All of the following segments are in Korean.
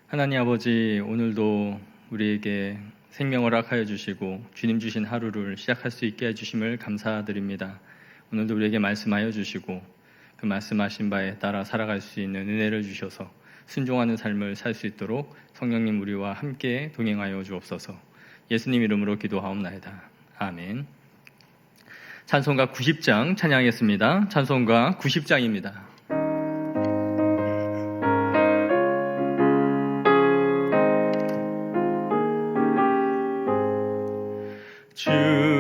하나님 아버지, 오늘도 우리에게 생명을 허락하여 주시고 주님 주신 하루를 시작할 수 있게 해주심을 감사드립니다. 오늘도 우리에게 말씀하여 주시고 그 말씀하신 바에 따라 살아갈 수 있는 은혜를 주셔서 순종하는 삶을 살 수 있도록 성령님 우리와 함께 동행하여 주옵소서. 예수님 이름으로 기도하옵나이다. 아멘. 찬송가 90장 찬양하겠습니다. 찬송가 90장입니다. 주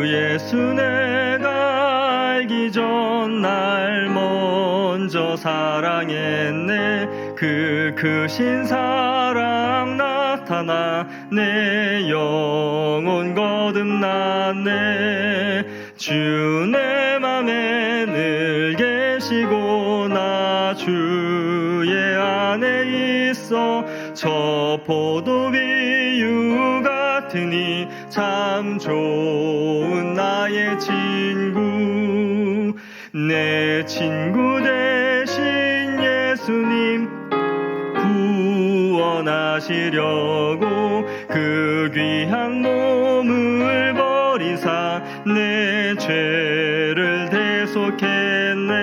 예수 내가 알기 전 날 먼저 사랑했네. 그 크신 사랑 나타나 내 영혼 거듭났네. 주 내 맘에 늘 계시고 나 주의 안에 있어. 저 포도비유 같으니 참 좋은 나의 친구. 내 친구 대신 예수님 구원하시려고 그 귀한 몸을 버리사 내 죄를 대속했네.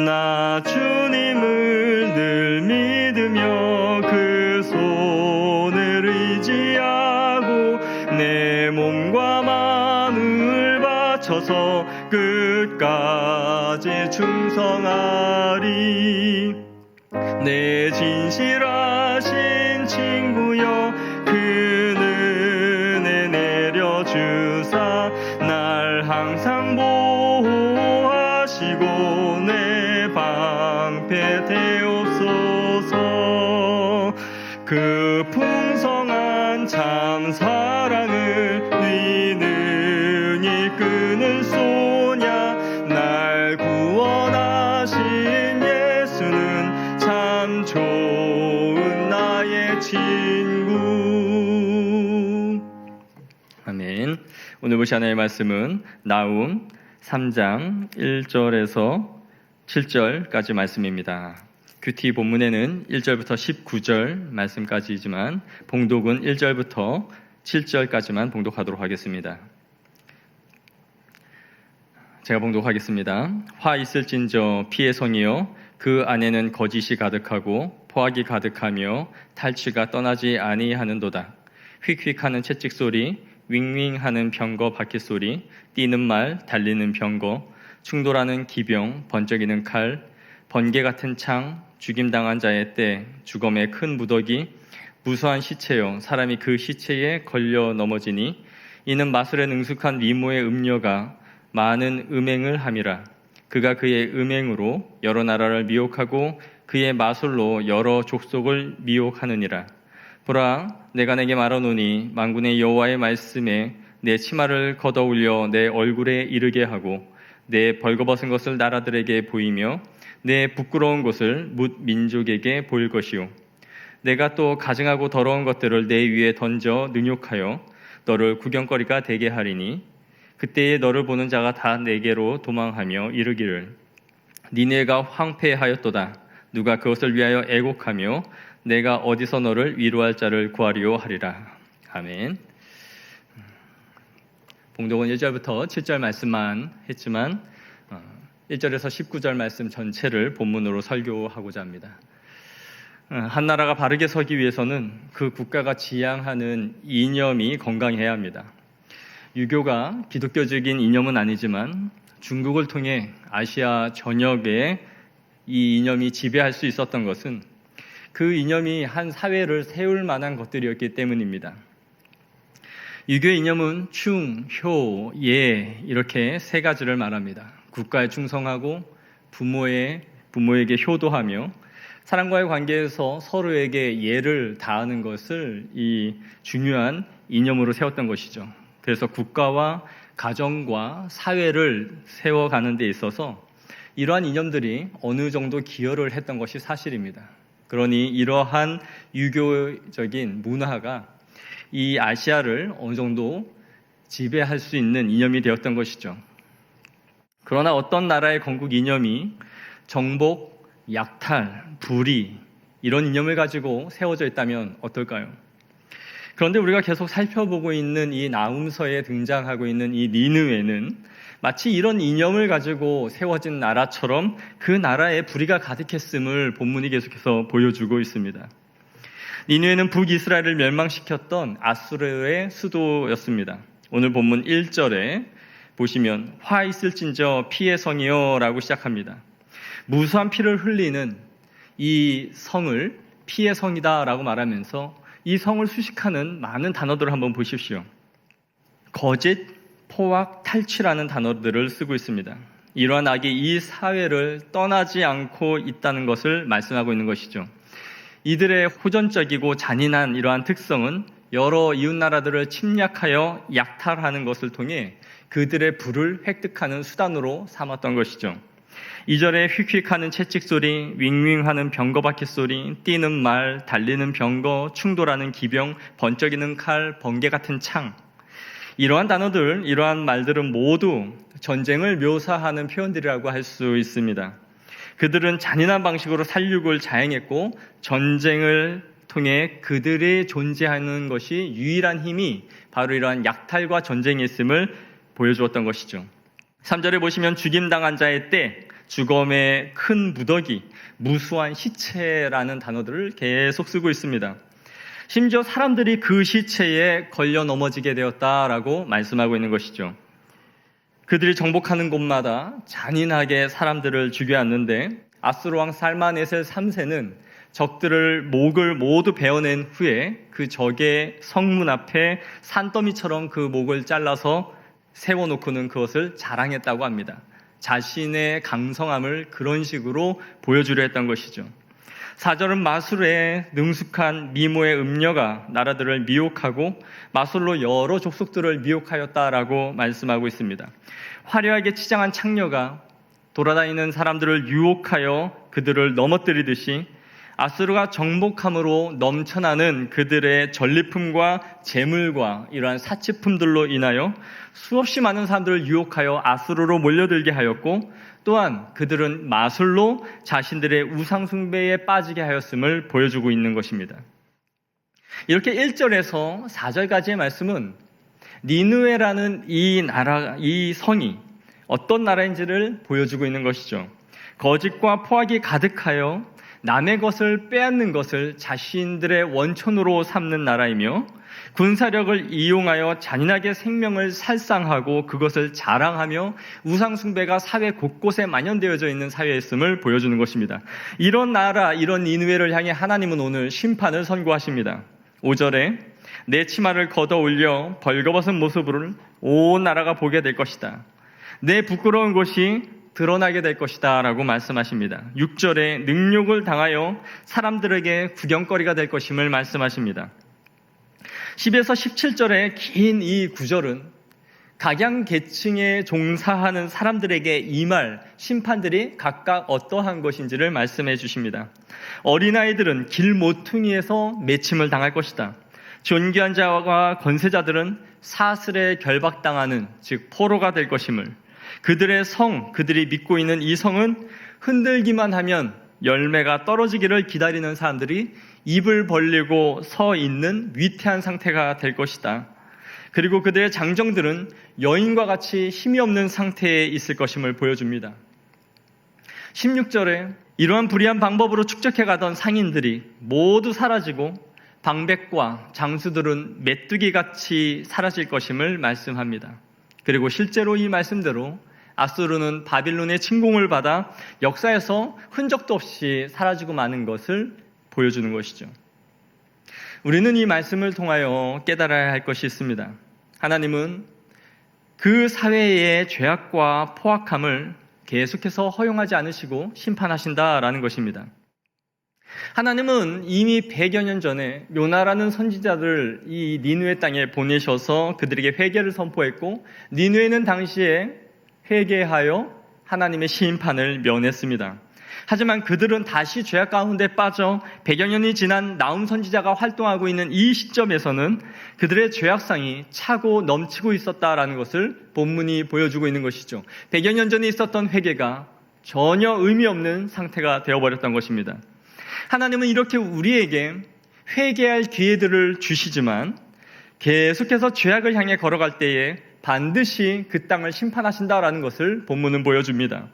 나 주님을 늘 믿으며 그 손을 의지하고 내 몸과 마음을 바쳐서 끝까지 충성하리. 내 진실하신 친구여 그 은혜 내려주사 날 항상 보호하시고 내 방패 되옵소서. 그 풍성한 참 사랑을 네는 이끄는 소냐. 날 구원하신 예수는 참 좋은 나의 친구. 아멘. 오늘 보시 하나의 말씀은 나훔 3장 1절에서 7절까지 말씀입니다. 큐티 본문에는 1절부터 19절 말씀까지이지만 봉독은 1절부터 7절까지만 봉독하도록 하겠습니다. 제가 봉독하겠습니다. 화 있을진저 피의 성이여 그 안에는 거짓이 가득하고 포악이 가득하며 탈취가 떠나지 아니하는도다. 휙휙하는 채찍 소리, 윙윙하는 병거 바퀴 소리, 뛰는 말, 달리는 병거, 충돌하는 기병, 번쩍이는 칼, 번개 같은 창, 죽임당한 자의 때, 죽음의 큰 무더기, 무수한 시체요 사람이 그 시체에 걸려 넘어지니 이는 마술에 능숙한 미모의 음녀가 많은 음행을 함이라. 그가 그의 음행으로 여러 나라를 미혹하고 그의 마술로 여러 족속을 미혹하느니라. 보라, 내가 내게 말하노니 만군의 여호와의 말씀에 내 치마를 걷어올려 내 얼굴에 이르게 하고 내 벌거벗은 것을 나라들에게 보이며 내 부끄러운 것을 뭇 민족에게 보일 것이요. 내가 또 가증하고 더러운 것들을 내 위에 던져 능욕하여 너를 구경거리가 되게 하리니 그때에 너를 보는 자가 다 내게로 도망하며 이르기를 니네가 황폐하였도다. 누가 그것을 위하여 애곡하며 내가 어디서 너를 위로할 자를 구하리요 하리라. 아멘. 봉독은 1절부터 7절 말씀만 했지만 1절에서 19절 말씀 전체를 본문으로 설교하고자 합니다. 한 나라가 바르게 서기 위해서는 그 국가가 지향하는 이념이 건강해야 합니다. 유교가 기독교적인 이념은 아니지만 중국을 통해 아시아 전역에 이 이념이 지배할 수 있었던 것은 그 이념이 한 사회를 세울 만한 것들이었기 때문입니다. 유교의 이념은 충, 효, 예 이렇게 세 가지를 말합니다. 국가에 충성하고 부모에게 효도하며 사람과의 관계에서 서로에게 예를 다하는 것을 이 중요한 이념으로 세웠던 것이죠. 그래서 국가와 가정과 사회를 세워가는 데 있어서 이러한 이념들이 어느 정도 기여를 했던 것이 사실입니다. 그러니 이러한 유교적인 문화가 이 아시아를 어느 정도 지배할 수 있는 이념이 되었던 것이죠. 그러나 어떤 나라의 건국 이념이 정복, 약탈, 불의 이런 이념을 가지고 세워져 있다면 어떨까요? 그런데 우리가 계속 살펴보고 있는 이 나훔서에 등장하고 있는 이 니느웨는 마치 이런 이념을 가지고 세워진 나라처럼 그 나라에 불의가 가득했음을 본문이 계속해서 보여주고 있습니다. 니느웨는 북이스라엘을 멸망시켰던 아수르의 수도였습니다. 오늘 본문 1절에 보시면 화 있을진저 피의 성이여 라고 시작합니다. 무수한 피를 흘리는 이 성을 피의 성이다 라고 말하면서 이 성을 수식하는 많은 단어들을 한번 보십시오. 거짓, 포악, 탈취라는 단어들을 쓰고 있습니다. 이러한 악이 이 사회를 떠나지 않고 있다는 것을 말씀하고 있는 것이죠. 이들의 호전적이고 잔인한 이러한 특성은 여러 이웃나라들을 침략하여 약탈하는 것을 통해 그들의 부를 획득하는 수단으로 삼았던 것이죠. 2절에 휙휙하는 채찍소리, 윙윙하는 병거바퀴 소리, 뛰는 말, 달리는 병거, 충돌하는 기병, 번쩍이는 칼, 번개 같은 창. 이러한 단어들, 이러한 말들은 모두 전쟁을 묘사하는 표현들이라고 할 수 있습니다. 그들은 잔인한 방식으로 살육을 자행했고 전쟁을 통해 그들이 존재하는 것이 유일한 힘이 바로 이러한 약탈과 전쟁이었음을 보여주었던 것이죠. 3절에 보시면 죽임당한 자의 때, 죽음의 큰 무더기, 무수한 시체라는 단어들을 계속 쓰고 있습니다. 심지어 사람들이 그 시체에 걸려 넘어지게 되었다라고 말씀하고 있는 것이죠. 그들이 정복하는 곳마다 잔인하게 사람들을 죽여왔는데 아수르 왕 살마네셀 3세는 적들을 목을 모두 베어낸 후에 그 적의 성문 앞에 산더미처럼 그 목을 잘라서 세워놓고는 그것을 자랑했다고 합니다. 자신의 강성함을 그런 식으로 보여주려 했던 것이죠. 4절은 마술의 능숙한 미모의 음녀가 나라들을 미혹하고 마술로 여러 족속들을 미혹하였다라고 말씀하고 있습니다. 화려하게 치장한 창녀가 돌아다니는 사람들을 유혹하여 그들을 넘어뜨리듯이 아수르가 정복함으로 넘쳐나는 그들의 전리품과 재물과 이러한 사치품들로 인하여 수없이 많은 사람들을 유혹하여 아수르로 몰려들게 하였고 또한 그들은 마술로 자신들의 우상숭배에 빠지게 하였음을 보여주고 있는 것입니다. 이렇게 1절에서 4절까지의 말씀은 니느웨라는 이 나라, 이 성이 어떤 나라인지를 보여주고 있는 것이죠. 거짓과 포악이 가득하여 남의 것을 빼앗는 것을 자신들의 원천으로 삼는 나라이며 군사력을 이용하여 잔인하게 생명을 살상하고 그것을 자랑하며 우상숭배가 사회 곳곳에 만연되어져 있는 사회였음을 보여주는 것입니다. 이런 나라, 이런 니느웨를 향해 하나님은 오늘 심판을 선고하십니다. 5절에 내 치마를 걷어 올려 벌거벗은 모습을 온 나라가 보게 될 것이다. 내 부끄러운 곳이 드러나게 될 것이다 라고 말씀하십니다. 6절에 능욕을 당하여 사람들에게 구경거리가 될 것임을 말씀하십니다. 10에서 17절의 긴 이 구절은 각양계층에 종사하는 사람들에게 임할 심판들이 각각 어떠한 것인지를 말씀해 주십니다. 어린아이들은 길 모퉁이에서 매침을 당할 것이다. 존귀한 자와 권세자들은 사슬에 결박당하는 즉 포로가 될 것임을, 그들의 성, 그들이 믿고 있는 이 성은 흔들기만 하면 열매가 떨어지기를 기다리는 사람들이 입을 벌리고 서 있는 위태한 상태가 될 것이다. 그리고 그들의 장정들은 여인과 같이 힘이 없는 상태에 있을 것임을 보여줍니다. 16절에 이러한 불의한 방법으로 축적해가던 상인들이 모두 사라지고 방백과 장수들은 메뚜기같이 사라질 것임을 말씀합니다. 그리고 실제로 이 말씀대로 아수르는 바빌론의 침공을 받아 역사에서 흔적도 없이 사라지고 마는 것을 보여주는 것이죠. 우리는 이 말씀을 통하여 깨달아야 할 것이 있습니다. 하나님은 그 사회의 죄악과 포악함을 계속해서 허용하지 않으시고 심판하신다라는 것입니다. 하나님은 이미 100여 년 전에 요나라는 선지자를 이 니느웨 땅에 보내셔서 그들에게 회개를 선포했고 니느웨는 당시에 회개하여 하나님의 심판을 면했습니다. 하지만 그들은 다시 죄악 가운데 빠져 100여 년이 지난 나훔 선지자가 활동하고 있는 이 시점에서는 그들의 죄악상이 차고 넘치고 있었다라는 것을 본문이 보여주고 있는 것이죠. 100여 년 전에 있었던 회개가 전혀 의미 없는 상태가 되어버렸던 것입니다. 하나님은 이렇게 우리에게 회개할 기회들을 주시지만 계속해서 죄악을 향해 걸어갈 때에 반드시 그 땅을 심판하신다라는 것을 본문은 보여줍니다.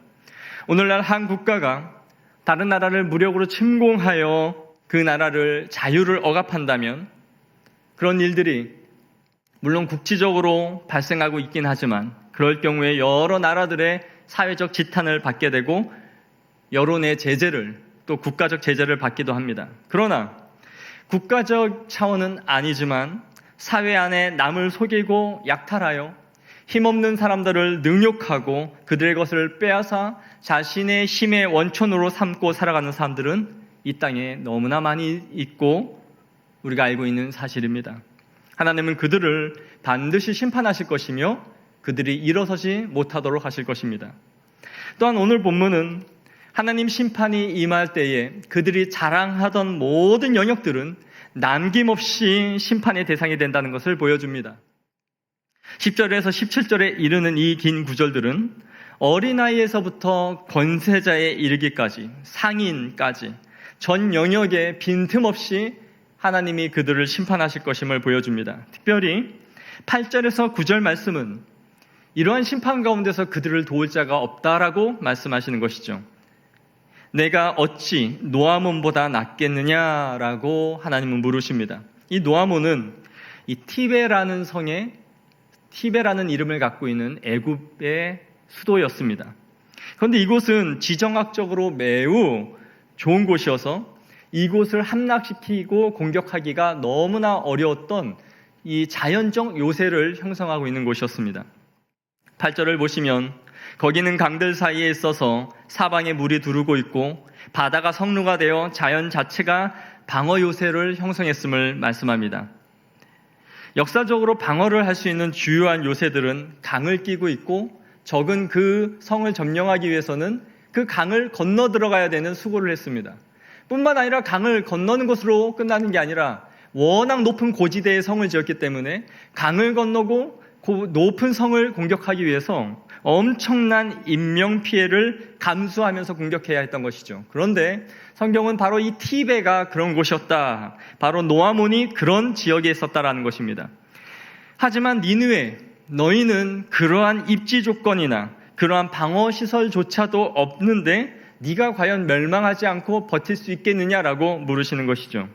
오늘날 한 국가가 다른 나라를 무력으로 침공하여 그 나라를 자유를 억압한다면 그런 일들이 물론 국지적으로 발생하고 있긴 하지만 그럴 경우에 여러 나라들의 사회적 지탄을 받게 되고 여론의 제재를 또 국가적 제재를 받기도 합니다. 그러나 국가적 차원은 아니지만 사회 안에 남을 속이고 약탈하여 힘없는 사람들을 능욕하고 그들의 것을 빼앗아 자신의 힘의 원천으로 삼고 살아가는 사람들은 이 땅에 너무나 많이 있고 우리가 알고 있는 사실입니다. 하나님은 그들을 반드시 심판하실 것이며 그들이 일어서지 못하도록 하실 것입니다. 또한 오늘 본문은 하나님 심판이 임할 때에 그들이 자랑하던 모든 영역들은 남김없이 심판의 대상이 된다는 것을 보여줍니다. 10절에서 17절에 이르는 이 긴 구절들은 어린아이에서부터 권세자에 이르기까지 상인까지 전 영역에 빈틈없이 하나님이 그들을 심판하실 것임을 보여줍니다. 특별히 8절에서 9절 말씀은 이러한 심판 가운데서 그들을 도울 자가 없다라고 말씀하시는 것이죠. 내가 어찌 노아몬보다 낫겠느냐라고 하나님은 물으십니다. 이 노아몬은 이 티베라는 성에 티베라는 이름을 갖고 있는 애굽의 수도였습니다. 그런데 이곳은 지정학적으로 매우 좋은 곳이어서 이곳을 함락시키고 공격하기가 너무나 어려웠던 이 자연적 요새를 형성하고 있는 곳이었습니다. 8절을 보시면 거기는 강들 사이에 있어서 사방에 물이 두르고 있고 바다가 성루가 되어 자연 자체가 방어 요새를 형성했음을 말씀합니다. 역사적으로 방어를 할 수 있는 주요한 요새들은 강을 끼고 있고 적은 그 성을 점령하기 위해서는 그 강을 건너 들어가야 되는 수고를 했습니다. 뿐만 아니라 강을 건너는 것으로 끝나는 게 아니라 워낙 높은 고지대에 성을 지었기 때문에 강을 건너고 높은 성을 공격하기 위해서 엄청난 인명피해를 감수하면서 공격해야 했던 것이죠. 그런데 성경은 바로 이 티베가 그런 곳이었다. 바로 노아몬이 그런 지역에 있었다라는 것입니다. 하지만 니느웨, 너희는 그러한 입지 조건이나 그러한 방어시설조차도 없는데 네가 과연 멸망하지 않고 버틸 수 있겠느냐라고 물으시는 것이죠.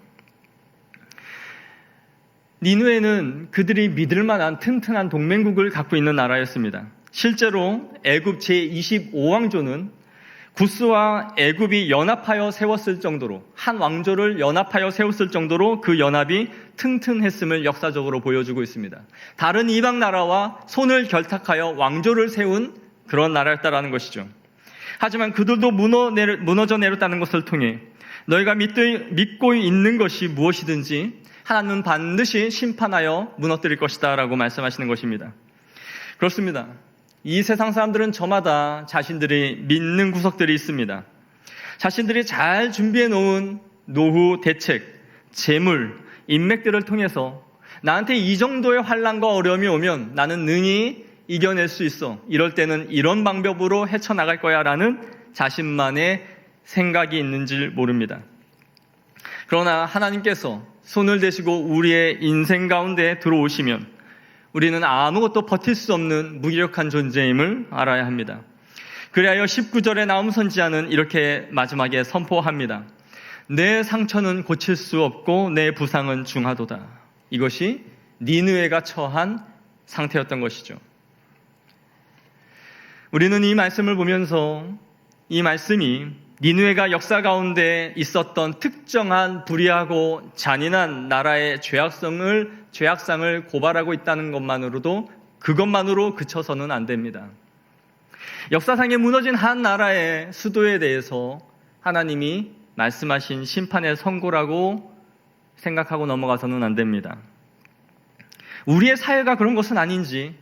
니느웨는 그들이 믿을 만한 튼튼한 동맹국을 갖고 있는 나라였습니다. 실제로 애굽 제25왕조는 구스와 애굽이 연합하여 세웠을 정도로 한 왕조를 연합하여 세웠을 정도로 그 연합이 튼튼했음을 역사적으로 보여주고 있습니다. 다른 이방 나라와 손을 결탁하여 왕조를 세운 그런 나라였다라는 것이죠. 하지만 그들도 무너져 내렸다는 것을 통해 너희가 믿고 있는 것이 무엇이든지 하나님은 반드시 심판하여 무너뜨릴 것이다 라고 말씀하시는 것입니다. 그렇습니다. 이 세상 사람들은 저마다 자신들이 믿는 구석들이 있습니다. 자신들이 잘 준비해 놓은 노후 대책, 재물, 인맥들을 통해서 나한테 이 정도의 환난과 어려움이 오면 나는 능히 이겨낼 수 있어. 이럴 때는 이런 방법으로 헤쳐나갈 거야 라는 자신만의 생각이 있는지 모릅니다. 그러나 하나님께서 손을 대시고 우리의 인생 가운데 들어오시면 우리는 아무것도 버틸 수 없는 무기력한 존재임을 알아야 합니다. 그리하여 19절에 나온 선지자는 이렇게 마지막에 선포합니다. 내 상처는 고칠 수 없고 내 부상은 중하도다. 이것이 니느웨가 처한 상태였던 것이죠. 우리는 이 말씀을 보면서 이 말씀이 니느웨가 역사 가운데 있었던 특정한 불의하고 잔인한 나라의 죄악상을 고발하고 있다는 것만으로도 그것만으로 그쳐서는 안 됩니다. 역사상에 무너진 한 나라의 수도에 대해서 하나님이 말씀하신 심판의 선고라고 생각하고 넘어가서는 안 됩니다. 우리의 사회가 그런 것은 아닌지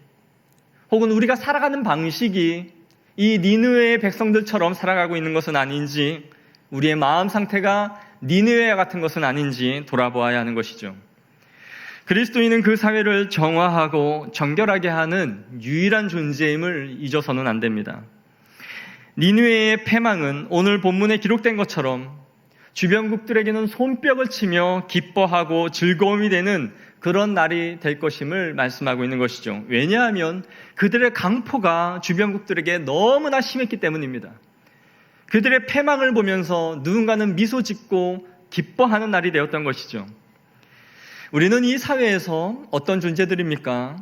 혹은 우리가 살아가는 방식이 이 니느웨의 백성들처럼 살아가고 있는 것은 아닌지 우리의 마음 상태가 니느웨와 같은 것은 아닌지 돌아보아야 하는 것이죠. 그리스도인은 그 사회를 정화하고 정결하게 하는 유일한 존재임을 잊어서는 안 됩니다. 니느웨의 패망은 오늘 본문에 기록된 것처럼 주변국들에게는 손뼉을 치며 기뻐하고 즐거움이 되는 그런 날이 될 것임을 말씀하고 있는 것이죠. 왜냐하면 그들의 강포가 주변국들에게 너무나 심했기 때문입니다. 그들의 패망을 보면서 누군가는 미소 짓고 기뻐하는 날이 되었던 것이죠. 우리는 이 사회에서 어떤 존재들입니까?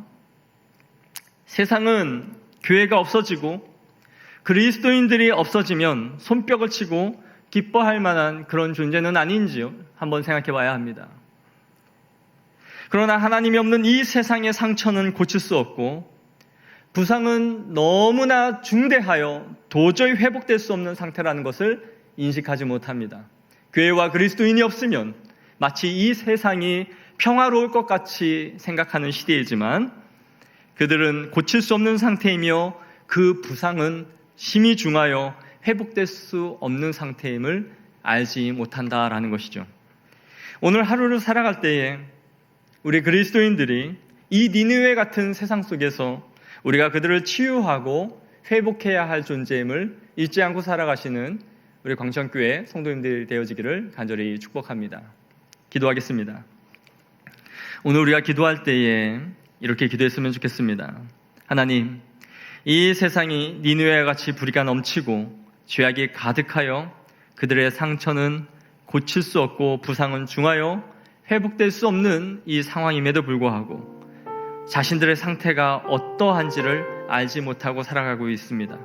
세상은 교회가 없어지고 그리스도인들이 없어지면 손뼉을 치고 기뻐할 만한 그런 존재는 아닌지요? 한번 생각해 봐야 합니다. 그러나 하나님이 없는 이 세상의 상처는 고칠 수 없고 부상은 너무나 중대하여 도저히 회복될 수 없는 상태라는 것을 인식하지 못합니다. 교회와 그리스도인이 없으면 마치 이 세상이 평화로울 것 같이 생각하는 시대이지만 그들은 고칠 수 없는 상태이며 그 부상은 심히 중하여 회복될 수 없는 상태임을 알지 못한다라는 것이죠. 오늘 하루를 살아갈 때에 우리 그리스도인들이 이 니느웨 같은 세상 속에서 우리가 그들을 치유하고 회복해야 할 존재임을 잊지 않고 살아가시는 우리 광천교회 성도님들이 되어지기를 간절히 축복합니다. 기도하겠습니다. 오늘 우리가 기도할 때에 이렇게 기도했으면 좋겠습니다. 하나님, 이 세상이 니느웨와 같이 불의가 넘치고 죄악이 가득하여 그들의 상처는 고칠 수 없고 부상은 중하여 회복될 수 없는 이 상황임에도 불구하고 자신들의 상태가 어떠한지를 알지 못하고 살아가고 있습니다.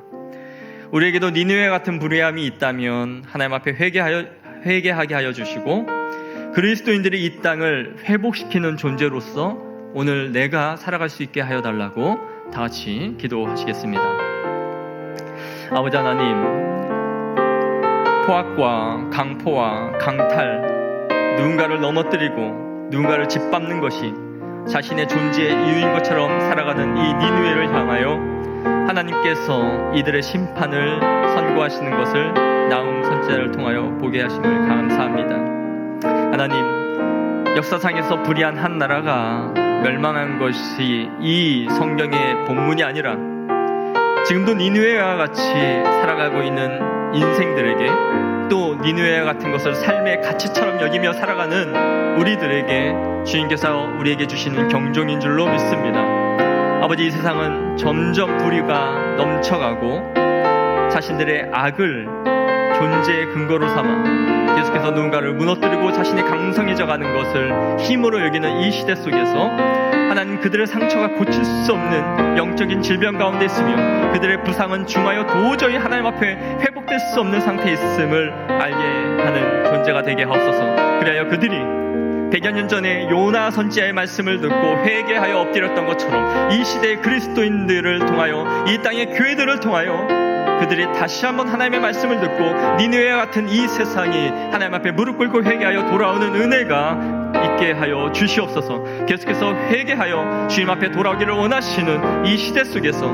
우리에게도 니느웨 같은 불의함이 있다면 하나님 앞에 회개하게 하여 주시고 그리스도인들이 이 땅을 회복시키는 존재로서 오늘 내가 살아갈 수 있게 하여 달라고 다 같이 기도하시겠습니다. 아버지 하나님, 포악과 강포와 강탈, 누군가를 넘어뜨리고 누군가를 짓밟는 것이 자신의 존재의 이유인 것처럼 살아가는 이 니느웨를 향하여 하나님께서 이들의 심판을 선고하시는 것을 나움 선지자를 통하여 보게 하심을 감사합니다. 하나님, 역사상에서 불의한 한 나라가 멸망한 것이 이 성경의 본문이 아니라 지금도 니느웨와 같이 살아가고 있는 인생들에게 또 니느웨와 같은 것을 삶의 가치처럼 여기며 살아가는 우리들에게 주님께서 우리에게 주시는 경종인 줄로 믿습니다. 아버지, 이 세상은 점점 불의가 넘쳐가고 자신들의 악을 존재의 근거로 삼아 계속해서 누군가를 무너뜨리고 자신이 강성해져 가는 것을 힘으로 여기는 이 시대 속에서 하나님, 그들의 상처가 고칠 수 없는 영적인 질병 가운데 있으며 그들의 부상은 중하여 도저히 하나님 앞에 회복될 수 없는 상태에 있음을 알게 하는 존재가 되게 하옵소서. 그리하여 그들이 100여 년 전에 요나 선지자의 말씀을 듣고 회개하여 엎드렸던 것처럼 이 시대의 그리스도인들을 통하여 이 땅의 교회들을 통하여 그들이 다시 한번 하나님의 말씀을 듣고 니느웨와 같은 이 세상이 하나님 앞에 무릎 꿇고 회개하여 돌아오는 은혜가 있게 하여 주시옵소서. 계속해서 회개하여 주님 앞에 돌아오기를 원하시는 이 시대 속에서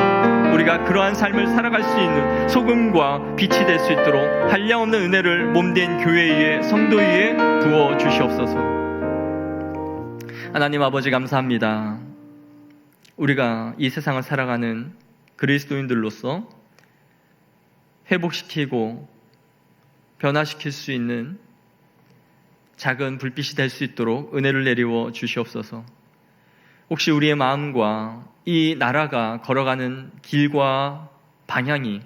우리가 그러한 삶을 살아갈 수 있는 소금과 빛이 될 수 있도록 한량없는 은혜를 몸된 교회 위에 성도 위에 부어 주시옵소서. 하나님 아버지, 감사합니다. 우리가 이 세상을 살아가는 그리스도인들로서 회복시키고 변화시킬 수 있는 작은 불빛이 될 수 있도록 은혜를 내리워 주시옵소서. 혹시 우리의 마음과 이 나라가 걸어가는 길과 방향이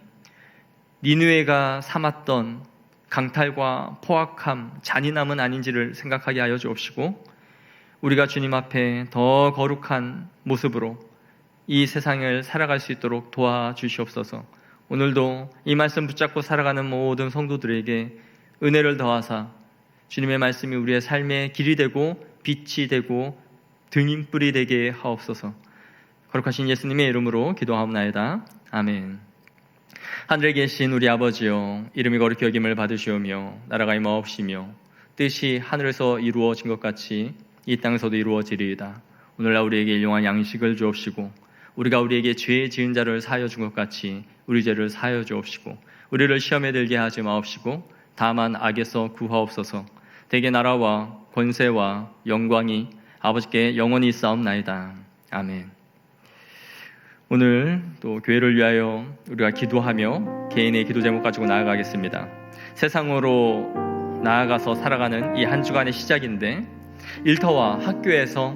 니느웨가 삼았던 강탈과 포악함, 잔인함은 아닌지를 생각하게 하여 주옵시고 우리가 주님 앞에 더 거룩한 모습으로 이 세상을 살아갈 수 있도록 도와주시옵소서. 오늘도 이 말씀 붙잡고 살아가는 모든 성도들에게 은혜를 더하사 주님의 말씀이 우리의 삶의 길이 되고 빛이 되고 등인불이 되게 하옵소서. 거룩하신 예수님의 이름으로 기도하옵나이다. 아멘. 하늘에 계신 우리 아버지여, 이름이 거룩히 여김을 받으시오며 나라가 임하옵시며 뜻이 하늘에서 이루어진 것 같이 이 땅에서도 이루어지리이다. 오늘날 우리에게 일용할 양식을 주옵시고 우리가 우리에게 죄 지은 자를 사하여 준 것 같이 우리 죄를 사하여 주옵시고 우리를 시험에 들게 하지 마옵시고 다만 악에서 구하옵소서. 대개 나라와 권세와 영광이 아버지께 영원히 있사옵나이다. 아멘. 오늘 또 교회를 위하여 우리가 기도하며 개인의 기도 제목 가지고 나아가겠습니다. 세상으로 나아가서 살아가는 이 한 주간의 시작인데, 일터와 학교에서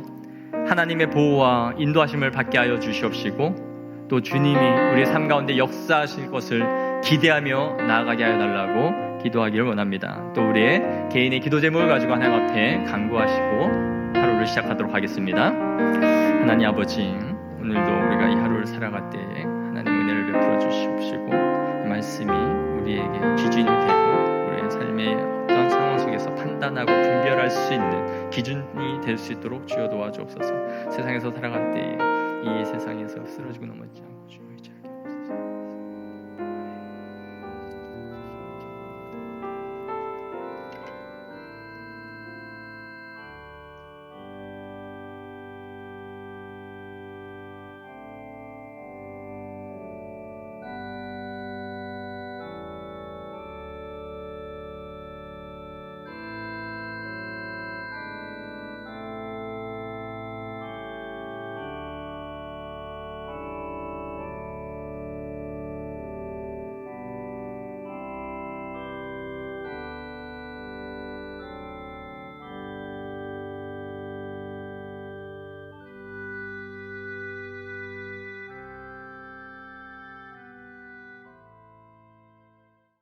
하나님의 보호와 인도하심을 받게 하여 주시옵시고, 또 주님이 우리의 삶 가운데 역사하실 것을 기대하며 나아가게 하여 달라고 기도하기를 원합니다. 또 우리의 개인의 기도 제목을 가지고 하나님 앞에 간구하시고 하루를 시작하도록 하겠습니다. 하나님 아버지, 오늘도 우리가 이 하루를 살아갈 때에 하나님 은혜를 베풀어 주시옵시고, 이 말씀이 우리에게 기준이 되고 우리의 삶의 어떤 상황 속에서 판단하고 분별할 수 있는 기준이 될 수 있도록 주여 도와주옵소서. 세상에서 살아갈 때에 이 세상에서 쓰러지고 넘어지지 않고